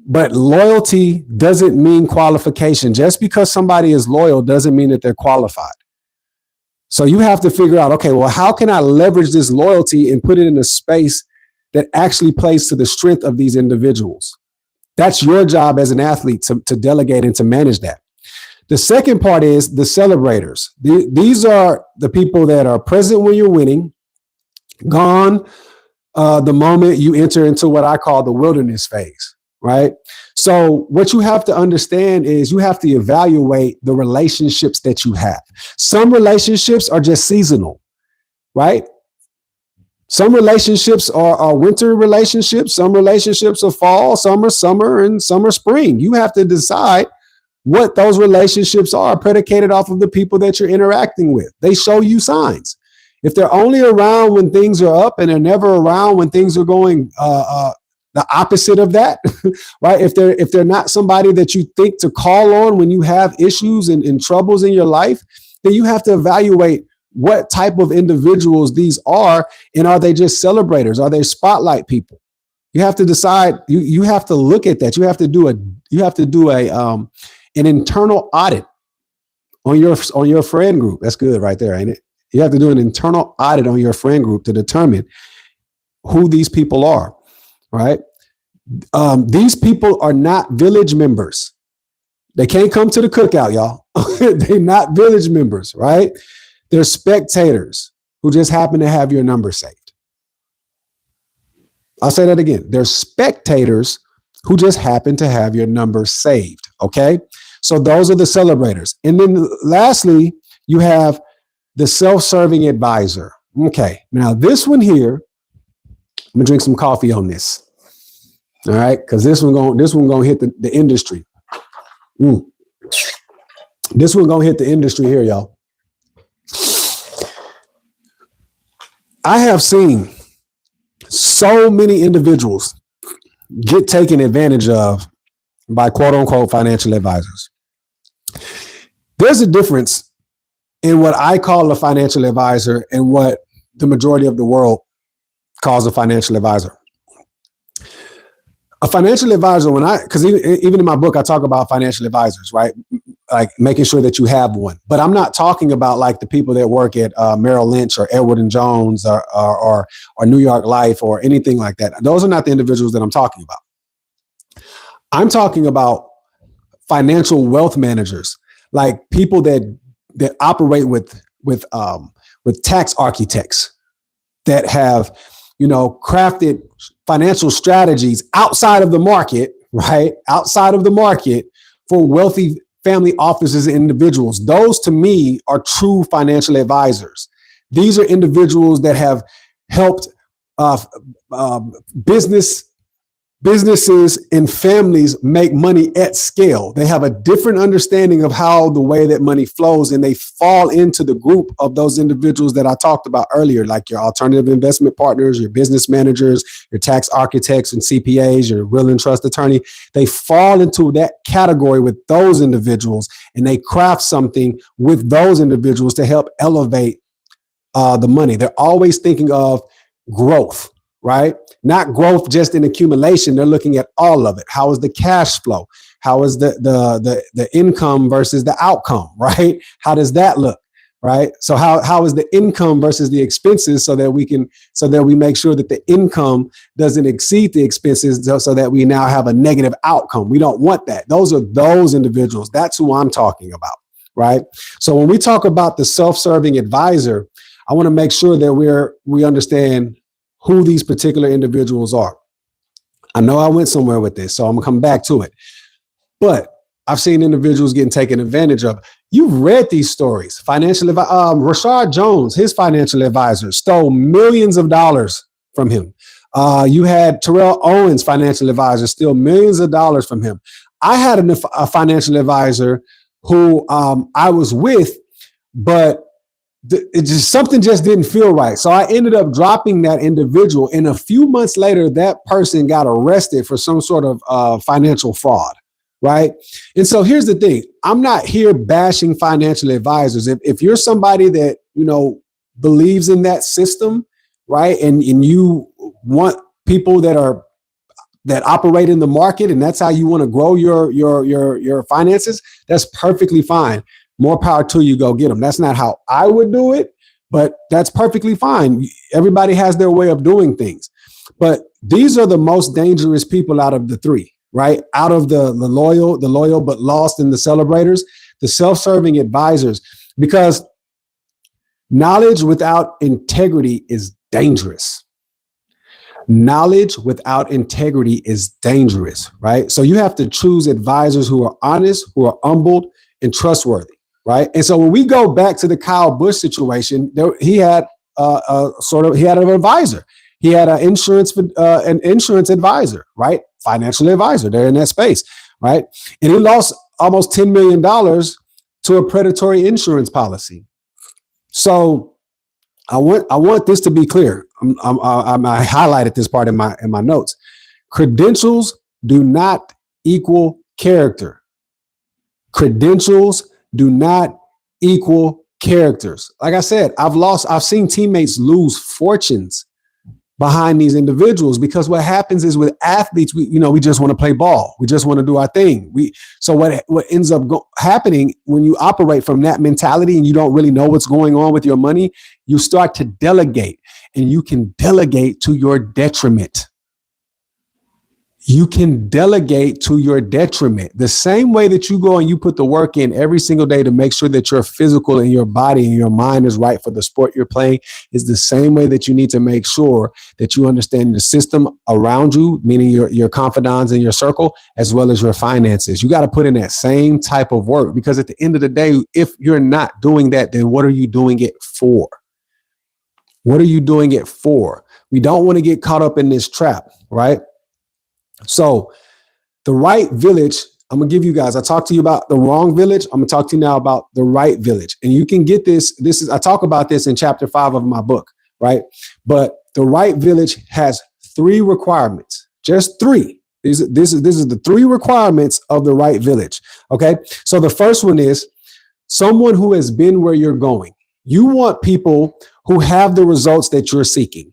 But loyalty doesn't mean qualification. Just because somebody is loyal doesn't mean that they're qualified. So you have to figure out, okay, well, how can I leverage this loyalty and put it in a space that actually plays to the strength of these individuals? That's your job as an athlete to delegate and to manage that. The second part is the celebrators. These are the people that are present when you're winning, gone the moment you enter into what I call the wilderness phase, right? So what you have to understand is you have to evaluate the relationships that you have. Some relationships are just seasonal, right? Some relationships are winter relationships. Some relationships are fall, summer, and some are spring. You have to decide what those relationships are predicated off of the people that you're interacting with. They show you signs. If they're only around when things are up and they're never around when things are going the opposite of that, right? If they're not somebody that you think to call on when you have issues and troubles in your life, then you have to evaluate what type of individuals these are, and are they just celebrators? Are they spotlight people? You have to decide. You have to look at that. You have to do an internal audit on your friend group. That's good right there, ain't it? You have to do an internal audit on your friend group to determine who these people are, right? These people are not village members. They can't come to the cookout, y'all. They're not village members, right? They're spectators who just happen to have your number saved. I'll say that again. They're spectators who just happen to have your number saved, okay? So those are the celebrators. And then lastly, you have the self-serving advisor. Okay, now this one here, I'm gonna drink some coffee on this. All right, because this one gonna hit the industry. This one gonna hit the industry here, y'all. I have seen so many individuals get taken advantage of by quote unquote financial advisors. There's a difference in what I call a financial advisor and what the majority of the world calls a financial advisor. A financial advisor, because even in my book, I talk about financial advisors, right? Like making sure that you have one. But I'm not talking about like the people that work at Merrill Lynch or Edward and Jones or New York Life or anything like that. Those are not the individuals that I'm talking about. I'm talking about financial wealth managers, like people that operate with tax architects that have, crafted financial strategies outside of the market, right? Outside of the market for wealthy family offices and individuals. Those to me are true financial advisors. These are individuals that have helped businesses and families make money at scale. They have a different understanding of how the way that money flows, and they fall into the group of those individuals that I talked about earlier, like your alternative investment partners, your business managers, your tax architects and CPAs, your will and trust attorney. They fall into that category with those individuals, and they craft something with those individuals to help elevate the money. They're always thinking of growth, right? Not growth just in accumulation. They're looking at all of it. How is the cash flow? How is the income versus the outcome, right? How does that look, right? So how is the income versus the expenses so that we make sure that the income doesn't exceed the expenses so that we now have a negative outcome. We don't want that. Those are those individuals. That's who I'm talking about, right? So when we talk about the self-serving advisor, I want to make sure that we understand who these particular individuals are. I know I went somewhere with this, so I'm gonna come back to it. But I've seen individuals getting taken advantage of. You've read these stories. Rashard Jones, his financial advisor, stole millions of dollars from him. You had Terrell Owens, financial advisor, steal millions of dollars from him. I had a financial advisor who I was with, but something just didn't feel right. So I ended up dropping that individual. And a few months later, that person got arrested for some sort of financial fraud, right? And so here's the thing. I'm not here bashing financial advisors. If you're somebody that, believes in that system, right? And you want people that operate in the market, and that's how you want to grow your finances, that's perfectly fine. More power to you, go get them. That's not how I would do it, but that's perfectly fine. Everybody has their way of doing things. But these are the most dangerous people out of the three, right? Out of the loyal but lost in the celebrators, the self-serving advisors, because knowledge without integrity is dangerous. Knowledge without integrity is dangerous, right? So you have to choose advisors who are honest, who are humbled, and trustworthy, right? And so when we go back to the Kyle Busch situation, he had he had an advisor. He had an insurance advisor, right? Financial advisor. They're in that space, right? And he lost almost $10 million to a predatory insurance policy. So I want this to be clear. I highlighted this part in my notes. Credentials do not equal character. Credentials do not equal characters. Like I said, I've seen teammates lose fortunes behind these individuals, because what happens is with athletes, we just want to play ball. We just want to do our thing. So what ends up happening when you operate from that mentality and you don't really know what's going on with your money, you start to delegate, and you can delegate to your detriment. You can delegate to your detriment. The same way that you go and you put the work in every single day to make sure that your physical and your body and your mind is right for the sport you're playing, is the same way that you need to make sure that you understand the system around you, meaning your confidants in your circle, as well as your finances. You got to put in that same type of work, because at the end of the day, if you're not doing that, then what are you doing it for? What are you doing it for? We don't want to get caught up in this trap, right? So the right village, I'm going to give you guys, I talked to you about the wrong village. I'm going to talk to you now about the right village. And you can get this. I talk about this in chapter 5 of my book, right? But the right village has 3 requirements, just 3. This is the 3 requirements of the right village. Okay. So the first one is someone who has been where you're going. You want people who have the results that you're seeking.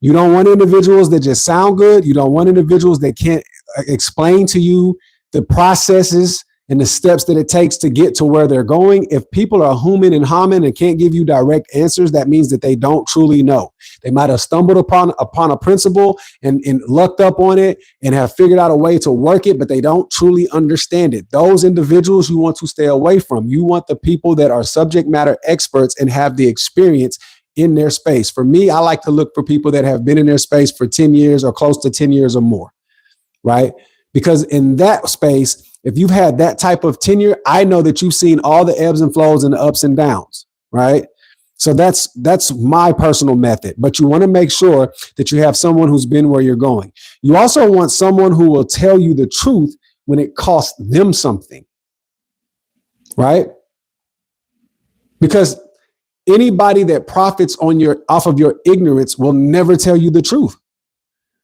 You don't want individuals that just sound good. You don't want individuals that can't explain to you the processes and the steps that it takes to get to where they're going. If people are humming and humming and can't give you direct answers, that means that they don't truly know. They might have stumbled upon a principle and lucked up on it and have figured out a way to work it, but they don't truly understand it. Those individuals you want to stay away from. You want the people that are subject matter experts and have the experience in their space. For me, I like to look for people that have been in their space for 10 years or close to 10 years or more, right? Because in that space, if you've had that type of tenure, I know that you've seen all the ebbs and flows and the ups and downs, right? So that's my personal method. But you want to make sure that you have someone who's been where you're going. You also want someone who will tell you the truth when it costs them something, right? Because anybody that profits off of your ignorance will never tell you the truth.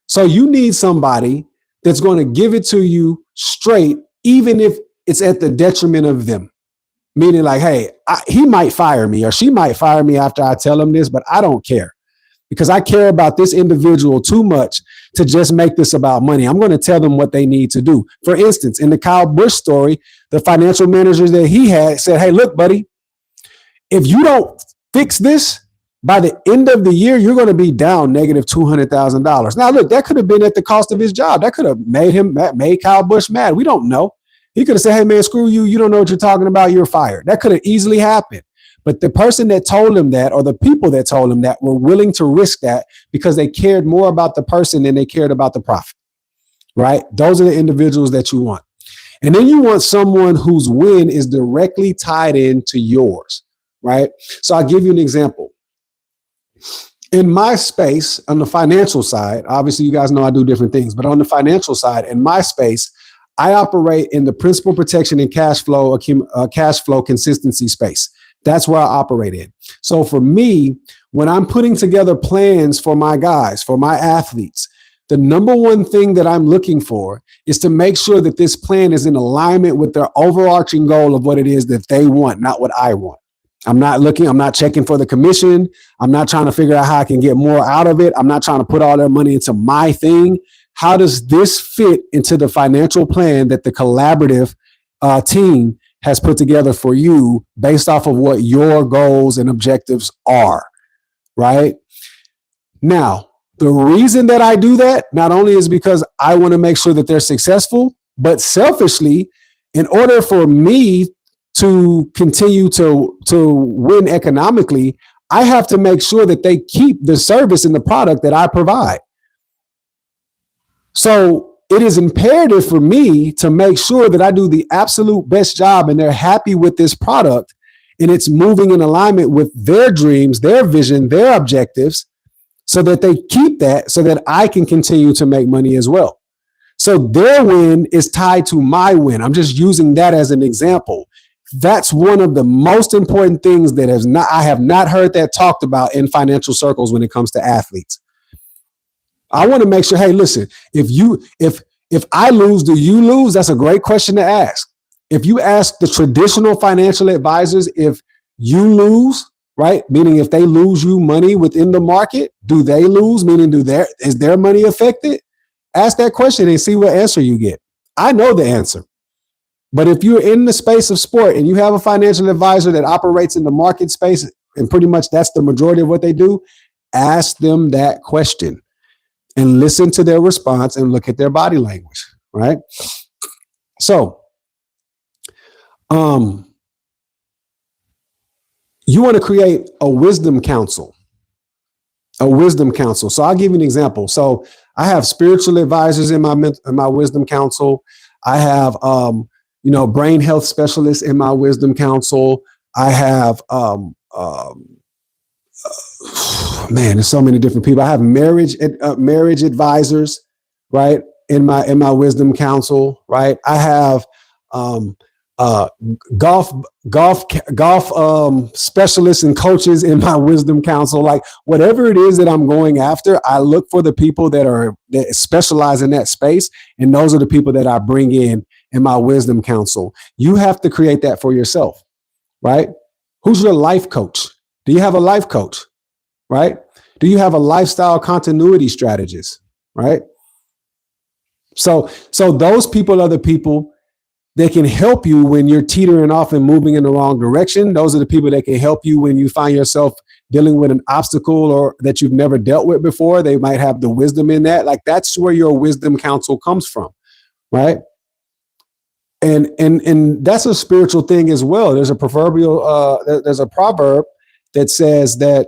So you need somebody that's going to give it to you straight, even if it's at the detriment of them. Meaning like, hey, he might fire me or she might fire me after I tell him this, but I don't care, because I care about this individual too much to just make this about money. I'm going to tell them what they need to do. For instance, in the Kyle Busch story, the financial managers that he had said, hey, look, buddy, if you don't fix this, by the end of the year, you're going to be down negative $200,000. Now, look, that could have been at the cost of his job. That could have made Kyle Busch mad. We don't know. He could have said, hey, man, screw you. You don't know what you're talking about. You're fired. That could have easily happened. But the person that told him that, or the people that told him that, were willing to risk that because they cared more about the person than they cared about the profit, right? Those are the individuals that you want. And then you want someone whose win is directly tied into yours, right? So I'll give you an example. In my space, on the financial side, obviously you guys know I do different things, but on the financial side, in my space, I operate in the principal protection and cash flow consistency space. That's where I operate in. So for me, when I'm putting together plans for my guys, for my athletes, the number one thing that I'm looking for is to make sure that this plan is in alignment with their overarching goal of what it is that they want, not what I want. I'm not checking for the commission. I'm not trying to figure out how I can get more out of it. I'm not trying to put all their money into my thing. How does this fit into the financial plan that the collaborative team has put together for you based off of what your goals and objectives are, right? Now, the reason that I do that not only is because I want to make sure that they're successful, but selfishly, in order for me to continue to win economically, I have to make sure that they keep the service and the product that I provide. So it is imperative for me to make sure that I do the absolute best job and they're happy with this product and it's moving in alignment with their dreams, their vision, their objectives, so that they keep that so that I can continue to make money as well. So their win is tied to my win. I'm just using that as an example. That's one of the most important things that I have not heard that talked about in financial circles when it comes to athletes. I want to make sure, hey, listen, if I lose, do you lose? That's a great question to ask. If you ask the traditional financial advisors, if you lose, right? Meaning if they lose you money within the market, do they lose? Meaning is their money affected? Ask that question and see what answer you get. I know the answer. But if you're in the space of sport and you have a financial advisor that operates in the market space, and pretty much that's the majority of what they do, ask them that question and listen to their response and look at their body language, right? So, you want to create a wisdom council. So I'll give you an example. So I have spiritual advisors in my wisdom council. I have, brain health specialists in my wisdom council. I have, there's so many different people. I have marriage advisors, right? In my wisdom council, right? I have, golf specialists and coaches in my wisdom council. Like whatever it is that I'm going after, I look for the people that specialize in that space. And those are the people that I bring in my wisdom council. You have to create that for yourself, right? Who's your life coach? Do you have a life coach, right? Do you have a lifestyle continuity strategist, right? So those people are the people that can help you when you're teetering off and moving in the wrong direction. Those are the people that can help you when you find yourself dealing with an obstacle or that you've never dealt with before. They might have the wisdom in that. Like that's where your wisdom counsel comes from, right? And that's a spiritual thing as well. There's a there's a proverb that says that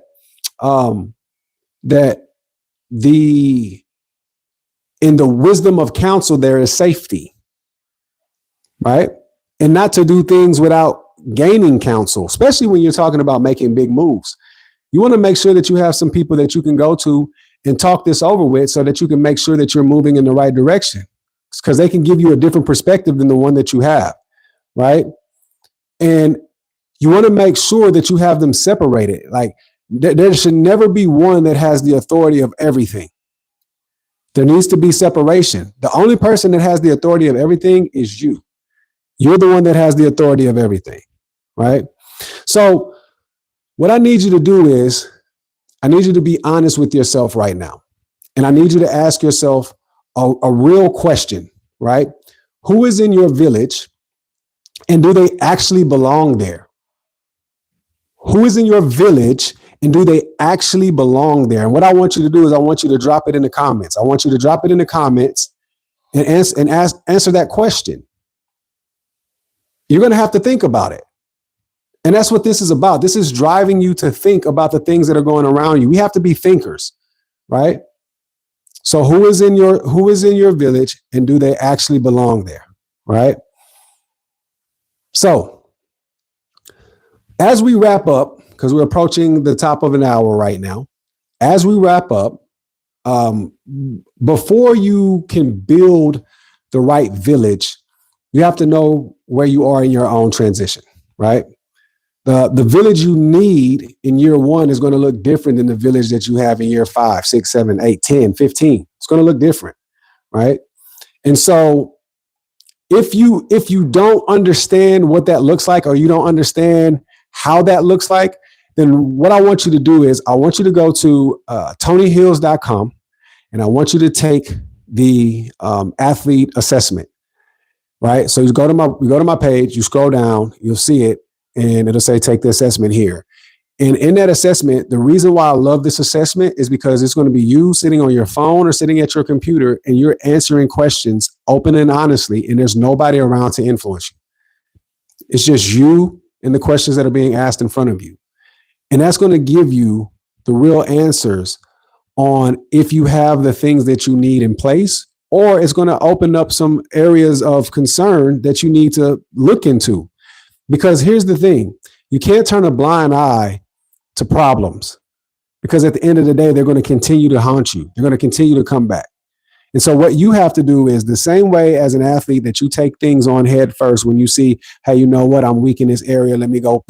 in the wisdom of counsel there is safety. Right? And not to do things without gaining counsel, especially when you're talking about making big moves. You want to make sure that you have some people that you can go to and talk this over with so that you can make sure that you're moving in the right direction, because they can give you a different perspective than the one that you have. Right? And you want to make sure that you have them separated. Like there should never be one that has the authority of everything. There needs to be separation. The only person that has the authority of everything is you. You're the one that has the authority of everything, right? So what I need you to do is I need you to be honest with yourself right now. And I need you to ask yourself a real question, right? Who is in your village and do they actually belong there? Who is in your village and do they actually belong there? And what I want you to do is I want you to drop it in the comments. I want you to drop it in the comments and answer that question. You're going to have to think about it. And that's what this is about. This is driving you to think about the things that are going around you. We have to be thinkers, right? So who is in your village and do they actually belong there, right? So as we wrap up, because we're approaching the top of an hour right now, as we wrap up, before you can build the right village, you have to know where you are in your own transition, right? The village you need in year 1 is going to look different than the village that you have in year 5, 6, 7, 8, 10, 15. It's going to look different, right? And so if you don't understand what that looks like, or you don't understand how that looks like, then what I want you to do is I want you to go to TonyHills.com and I want you to take the athlete assessment. Right. So you go to my page, you scroll down, you'll see it, and it'll say, take the assessment here. And in that assessment, the reason why I love this assessment is because it's going to be you sitting on your phone or sitting at your computer and you're answering questions open and honestly, and there's nobody around to influence you. It's just you and the questions that are being asked in front of you. And that's going to give you the real answers on if you have the things that you need in place or it's going to open up some areas of concern that you need to look into. Because here's the thing, you can't turn a blind eye to problems, because at the end of the day, they're going to continue to haunt you. They're going to continue to come back. And so what you have to do is the same way as an athlete that you take things on head first when you see, hey, you know what, I'm weak in this area. Let me go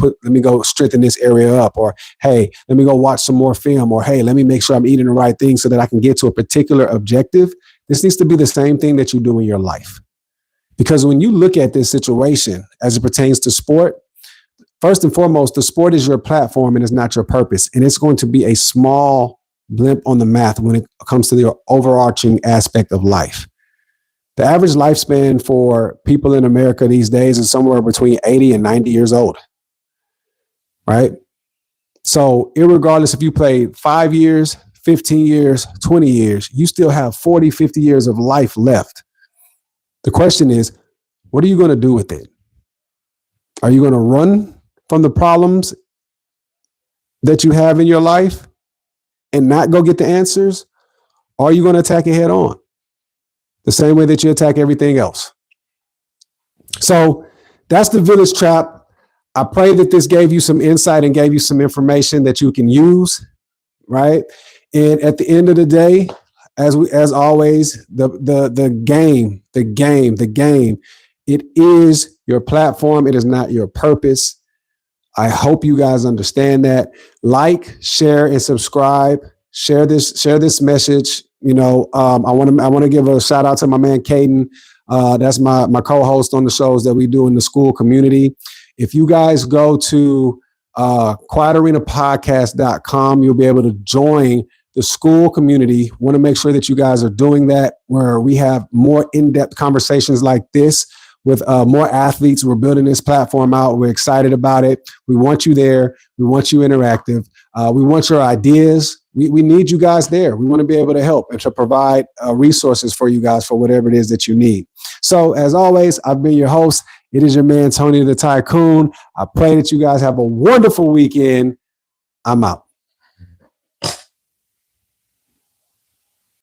strengthen this area up. Or, hey, let me go watch some more film. Or, hey, let me make sure I'm eating the right thing so that I can get to a particular objective. This needs to be the same thing that you do in your life. Because when you look at this situation as it pertains to sport, first and foremost, the sport is your platform and it's not your purpose. And it's going to be a small blimp on the map when it comes to the overarching aspect of life. The average lifespan for people in America these days is somewhere between 80 and 90 years old, right? So irregardless if you played 5 years, 15 years, 20 years, you still have 40, 50 years of life left. The question is, what are you going to do with it? Are you going to run from the problems that you have in your life and not go get the answers? Or are you going to attack it head on? The same way that you attack everything else. So that's the Village Trap. I pray that this gave you some insight and gave you some information that you can use, right? And at the end of the day, as always, the game, it is your platform. It is not your purpose. I hope you guys understand that. Like, share, and subscribe. Share this message. You know, I want to give a shout out to my man Caden. That's my co-host on the shows that we do in the school community. If you guys go to quietarenapodcast.com, you'll be able to join the school community. Want to make sure that you guys are doing that, where we have more in-depth conversations like this with more athletes. We're building this platform out. We're excited about it. We want you there. We want you interactive. We want your ideas. We need you guys there. We want to be able to help and to provide resources for you guys for whatever it is that you need. So as always, I've been your host. It is your man, Tony the Tycoon. I pray that you guys have a wonderful weekend. I'm out.